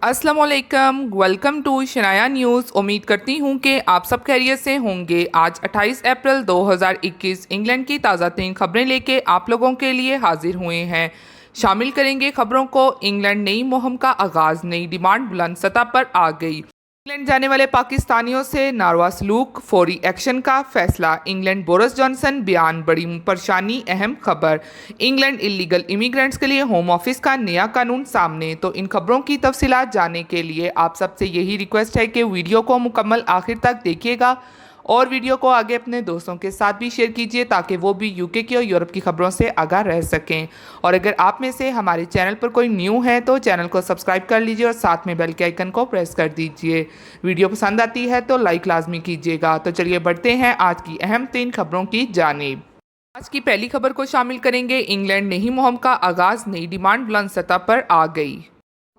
अस्सलाम वालेकुम, welcome to Shanaya news. उम्मीद करती हूँ कि आप सब खैरियत से होंगे। आज 28 अप्रैल 2021 इंग्लैंड की ताज़ा तीन खबरें लेके आप लोगों के लिए हाजिर हुए हैं। शामिल करेंगे खबरों को। इंग्लैंड नई मुहिम का आगाज़, नई डिमांड बुलंद सतह पर आ गई। इंग्लैंड जाने वाले पाकिस्तानियों से नारवा सलूक, फौरी एक्शन का फैसला। इंग्लैंड बोरिस जॉनसन बयान, बड़ी परेशानी, अहम खबर। इंग्लैंड इलीगल इमिग्रेंट्स के लिए होम ऑफिस का नया कानून सामने। तो इन खबरों की तफसीलात जानने के लिए आप सबसे यही रिक्वेस्ट है कि वीडियो को मुकम्मल आखिर तक देखिएगा और वीडियो को आगे अपने दोस्तों के साथ भी शेयर कीजिए ताकि वो भी यूके की और यूरोप की खबरों से आगाह रह सकें। और अगर आप में से हमारे चैनल पर कोई न्यू है तो चैनल को सब्सक्राइब कर लीजिए और साथ में बेल के आइकन को प्रेस कर दीजिए। वीडियो पसंद आती है तो लाइक लाजमी कीजिएगा। तो चलिए बढ़ते हैं आज की अहम तीन खबरों की जानिब। आज की पहली खबर को शामिल करेंगे। इंग्लैंड नई मुहिम का आगाज़, नई डिमांड बुलंद सतह पर आ गई।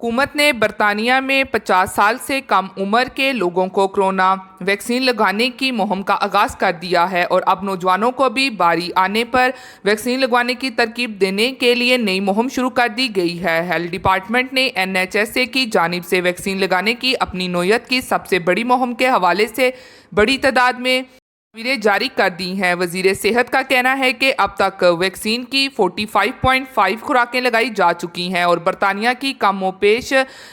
हुकूमत ने बरतानिया में 50 साल से कम उम्र के लोगों को कोरोना वैक्सीन लगाने की मुहिम का आगाज़ कर दिया है और अब नौजवानों को भी बारी आने पर वैक्सीन लगवाने की तरकीब देने के लिए नई मुहिम शुरू कर दी गई है। हेल्थ डिपार्टमेंट ने NHS की जानिब से वैक्सीन लगाने की अपनी नौयत की सबसे बड़ी मुहिम के हवाले से बड़ी तादाद में तस्वीरें जारी कर दी हैं। वजीर सेहत का कहना है कि अब तक वैक्सीन की 45.5 खुराकें लगाई जा चुकी हैं और बरतानिया की कमोपेश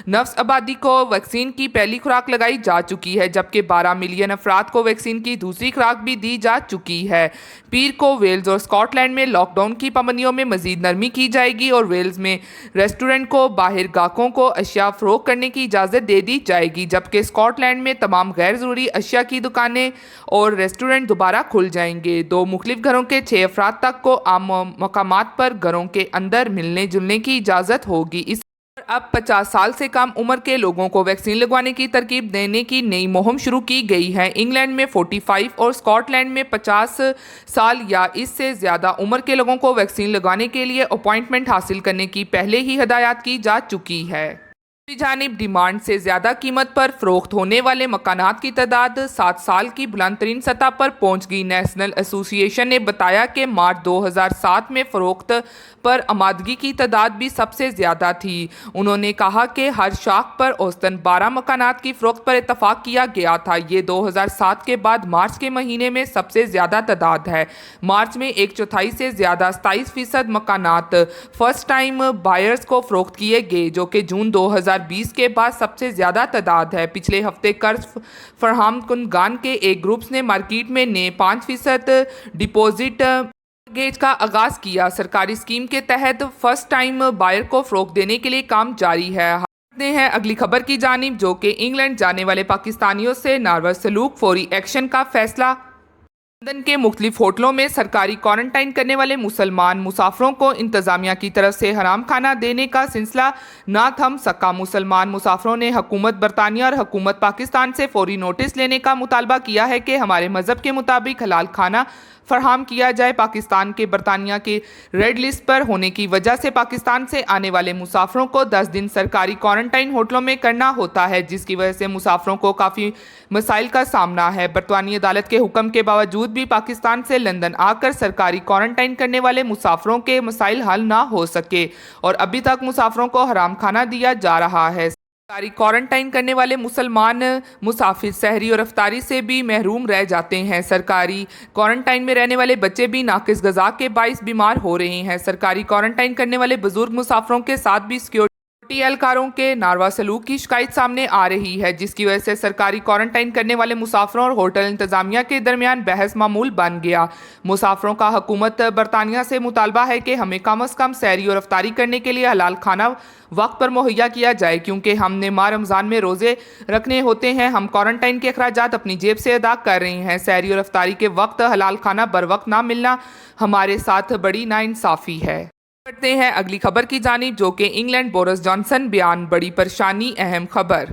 नफ्स आबादी को वैक्सीन की पहली खुराक लगाई जा चुकी है, जबकि 12 मिलियन अफराद को वैक्सीन की दूसरी खुराक भी दी जा चुकी है। पीर को वेल्स और स्कॉटलैंड में लॉकडाउन की पाबंदियों में मजीद नरमी की जाएगी और वेल्स में रेस्टोरेंट को बाहर गाहकों को अशिया फरोख्त करने की इजाज़त दे दी जाएगी, जबकि स्कॉटलैंड में तमाम गैर ज़रूरी अशिया की दुकानें और रेस्टोरेंट दोबारा खुल जाएंगे। दो मुख्तलिफ घरों के 6 अफराद तक को आम मकामात पर घरों के अंदर मिलने जुलने की इजाज़त होगी। इस अब 50 साल से कम उम्र के लोगों को वैक्सीन लगवाने की तरकीब देने की नई मुहिम शुरू की गई है। इंग्लैंड में 45 और स्कॉटलैंड में 50 साल या इससे ज़्यादा उम्र के लोगों को वैक्सीन लगाने के लिए अपॉइंटमेंट हासिल करने की पहले ही हिदायत की जा चुकी है। दूसरी जानिब डिमांड से ज़्यादा कीमत पर फ़रोख्त होने वाले मकानात की तादाद 7 साल की बुलंद तरीन सतह पर पहुँच गई। नेशनल एसोसिएशन ने बताया कि मार्च 2007 में फ़रोख्त पर आमादगी की तादाद भी सबसे ज़्यादा थी। उन्होंने कहा कि हर शाख पर औसतन 12 मकानात की फ़रोख्त पर इतफ़ाक़ किया गया था। ये 2007 के बाद मार्च के महीने में सबसे ज़्यादा तादाद है। मार्च में 1/4 से ज़्यादा 27% मकानात फ़र्स्ट टाइम बायर्स को फ़रोख्त किए गए, जो कि जून 2020 के बाद सबसे ज़्यादा तादाद है। पिछले हफ्ते कर्ज फराहम कुनगान के एक ग्रुप्स ने मार्केट में नए 5% डिपॉजिट गेज का आगाज़ किया। सरकारी स्कीम के तहत फर्स्ट टाइम बायर को फ़रोख्त देने के लिए काम जारी है। हैं अगली खबर की जानिब, जो कि इंग्लैंड जाने वाले पाकिस्तानियों से नारवा सलूक, फौरी एक्शन का फैसला। लंदन के मुख्तलिफ होटलों में सरकारी क्वारंटाइन करने वाले मुसलमान मुसाफरों को इंतजामिया की तरफ से हराम खाना देने का सिलसिला ना थम सका। मुसलमान मुसाफरों ने हुकूमत बरतानिया और हुकूमत पाकिस्तान से फौरी नोटिस लेने का मुतालबा किया है कि हमारे मज़हब के मुताबिक हलाल खाना फराहम किया जाए। पाकिस्तान के बरतानिया के रेड लिस्ट पर होने की वजह से पाकिस्तान से आने वाले मुसाफरों को 10 दिन सरकारी क्वारंटाइन होटलों में करना होता है, जिसकी वजह से मुसाफरों को काफ़ी मसाइल का सामना है। बरतानी अदालत के हुक्म के बावजूद भी पाकिस्तान से लंदन आकर सरकारी क्वारंटाइन करने वाले मुसाफरों के मसाइल हल ना हो सके और अभी तक मुसाफरों को हराम खाना दिया जा रहा है। सरकारी क्वारंटाइन करने वाले मुसलमान मुसाफिर सहरी और अफ्तारी से भी महरूम रह जाते हैं। सरकारी क्वारंटाइन में रहने वाले बच्चे भी नाकिस ग़िज़ा के बाइस बीमार हो रहे हैं। सरकारी क्वारंटाइन करने वाले बुजुर्ग मुसाफरों के साथ भी सिक्योरिटी एहलकारों के नारवा सलूक की शिकायत सामने आ रही है, जिसकी वजह से सरकारी क्वारंटाइन करने वाले मुसाफरों और होटल इंतजामिया के दरमियान बहस मामूल बन गया। मुसाफरों का हुकूमत बरतानिया से मुतालबा है कि हमें कम अज़ कम सहरी और अफ्तारी करने के लिए हलाल खाना वक्त पर मुहैया किया जाए, क्योंकि हमने माह रमज़ान में रोज़े रखने होते हैं। हम क्वारंटाइन के अखराजात अपनी जेब से अदा कर रहे हैं। सहरी और अफ्तारी के वक्त हलाल खाना बर वक्त ना मिलना हमारे साथ बड़ी नाइंसाफ़ी है। करते हैं अगली खबर की जानिब, जो कि इंग्लैंड बोरिस जॉनसन बयान, बड़ी परेशानी, अहम खबर।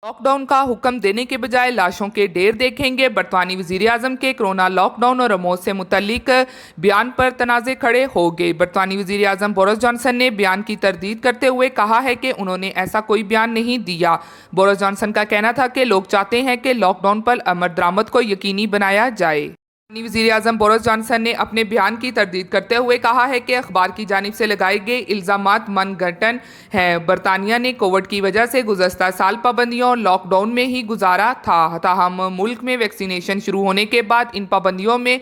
लॉकडाउन का हुक्म देने के बजाय लाशों के ढेर देखेंगे। बरतानी वज़ीर आज़म के कोरोना लॉकडाउन और मौत से मुतल्लिक बयान पर तनाज़े खड़े हो गए। बरतानी वज़ीर आज़म बोरिस जॉनसन ने बयान की तरदीद करते हुए कहा है कि उन्होंने ऐसा कोई बयान नहीं दिया। बोरिस जॉनसन का कहना था कि लोग चाहते हैं कि लॉकडाउन पर अमल दरामद को यकीनी बनाया जाए। वज़ीर आज़म बोरिस जॉनसन ने अपने बयान की तरदीद करते हुए कहा है कि अखबार की जानिब से लगाए गए इल्ज़ामात मनगढ़ंत हैं। बरतानिया ने कोविड की वजह से गुज़श्ता साल पाबंदियों और लॉकडाउन में ही गुजारा था, ताहम मुल्क में वैक्सीनेशन शुरू होने के बाद इन पाबंदियों में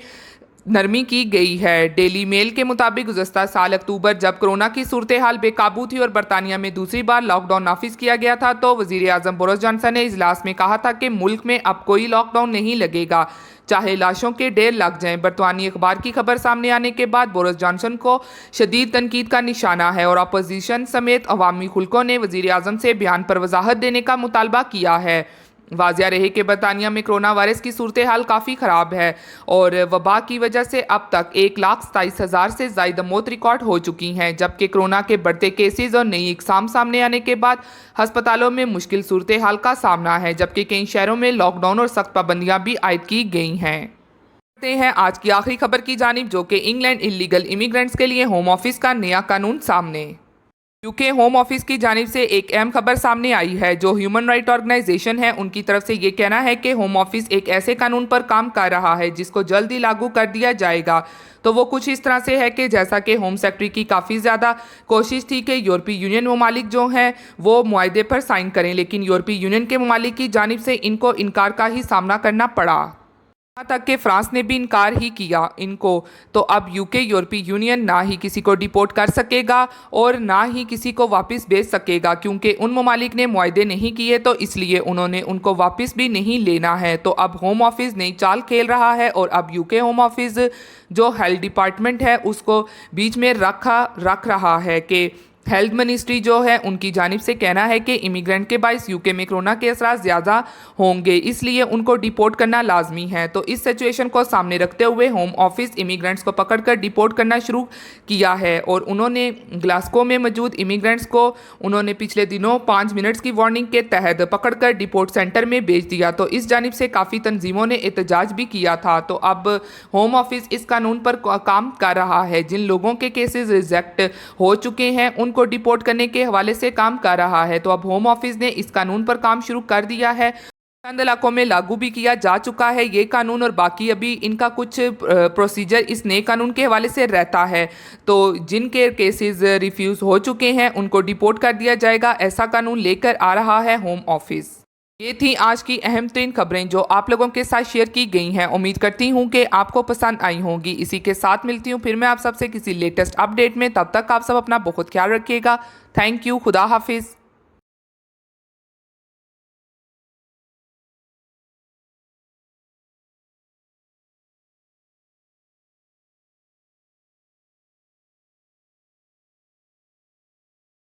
नरमी की गई है। डेली मेल के मुताबिक गुज़श्ता साल अक्टूबर जब कोरोना की सूरत हाल बेकाबू थी और बरतानिया में दूसरी बार लॉकडाउन नाफिज किया गया था, तो वज़ीर आज़म बोरिस जॉनसन ने इजलास में कहा था कि मुल्क में अब कोई लॉकडाउन नहीं लगेगा, चाहे लाशों के ढेर लग जाएं। बरतानी अखबार की खबर सामने आने के बाद बोरिस जॉनसन को शदीद तनकीद का निशाना है और अपोजिशन समेत अवामी खुल्कों ने वज़ीर आज़म से बयान पर वजाहत देने का मुतालबा किया है। वाज़िया रहे कि बरतानिया में कोरोना वायरस की सूरत हाल काफ़ी ख़राब है और वबा की वजह से अब तक 1,27,000 से ज़ायद मौत रिकॉर्ड हो चुकी हैं, जबकि कोरोना के बढ़ते केसेस और नई इक़साम सामने आने के बाद हस्पतालों में मुश्किल सूरत हाल का सामना है, जबकि कई शहरों में लॉकडाउन और सख्त पाबंदियाँ भी आयद की गई हैं। आज की आखिरी खबर की जानिब, जो कि इंग्लैंड इलीगल इमिग्रेंट्स के लिए होम ऑफिस का नया कानून सामने। यूके होम ऑफिस की जानिब से एक अहम खबर सामने आई है, जो ह्यूमन राइट ऑर्गेनाइजेशन है उनकी तरफ से ये कहना है कि होम ऑफिस एक ऐसे कानून पर काम कर रहा है जिसको जल्द ही लागू कर दिया जाएगा। तो वो कुछ इस तरह से है कि जैसा कि होम सेक्रेटरी की काफ़ी ज़्यादा कोशिश थी कि यूरोपीय यूनियन ममालिक जो हैं वो मुआहदे पर साइन करें, लेकिन यूरोपीय यूनियन के ममालिक की जानिब से इनको इनकार का ही सामना करना पड़ा, यहाँ तक कि फ्रांस ने भी इनकार ही किया इनको। तो अब यूके यूरोपीय यूनियन ना ही किसी को डिपोर्ट कर सकेगा और ना ही किसी को वापस भेज सकेगा, क्योंकि उन ममालिक ने मुआहदे नहीं किए, तो इसलिए उन्होंने उनको वापस भी नहीं लेना है। तो अब होम ऑफिस नई चाल खेल रहा है और अब यूके होम ऑफिस जो हेल्थ डिपार्टमेंट है उसको बीच में रख रहा है कि हेल्थ मिनिस्ट्री जो है उनकी जानिब से कहना है कि इमिग्रेंट के बाइस यूके में कोरोना के असरात ज़्यादा होंगे, इसलिए उनको डिपोर्ट करना लाजमी है। तो इस सिचुएशन को सामने रखते हुए होम ऑफिस इमिग्रेंट्स को पकड़कर डिपोर्ट करना शुरू किया है और उन्होंने ग्लासगो में मौजूद इमिग्रेंट्स को उन्होंने पिछले दिनों 5 मिनट्स की वार्निंग के तहत पकड़कर डिपोर्ट सेंटर में भेज दिया। तो इस जानिब से काफ़ी तंजीमों ने एहतजाज भी किया था। तो अब होम ऑफिस इस कानून पर काम कर रहा है, जिन लोगों के केसेस रिजेक्ट हो चुके हैं उनको डिपोर्ट करने के हवाले से काम कर रहा है। तो अब होम ऑफिस ने इस कानून पर काम शुरू कर दिया है, चंद इलाकों में लागू भी किया जा चुका है ये कानून और बाकी अभी इनका कुछ प्रोसीजर इस नए कानून के हवाले से रहता है। तो जिनके केसेस रिफ्यूज हो चुके हैं उनको डिपोर्ट कर दिया जाएगा, ऐसा कानून लेकर आ रहा है होम ऑफिस। ये थी आज की अहम तरीन खबरें जो आप लोगों के साथ शेयर की गई हैं। उम्मीद करती हूँ कि आपको पसंद आई होंगी। इसी के साथ मिलती हूँ फिर मैं आप सबसे किसी लेटेस्ट अपडेट में। तब तक आप सब अपना बहुत ख्याल रखिएगा। Thank you. खुदा हाफिज़।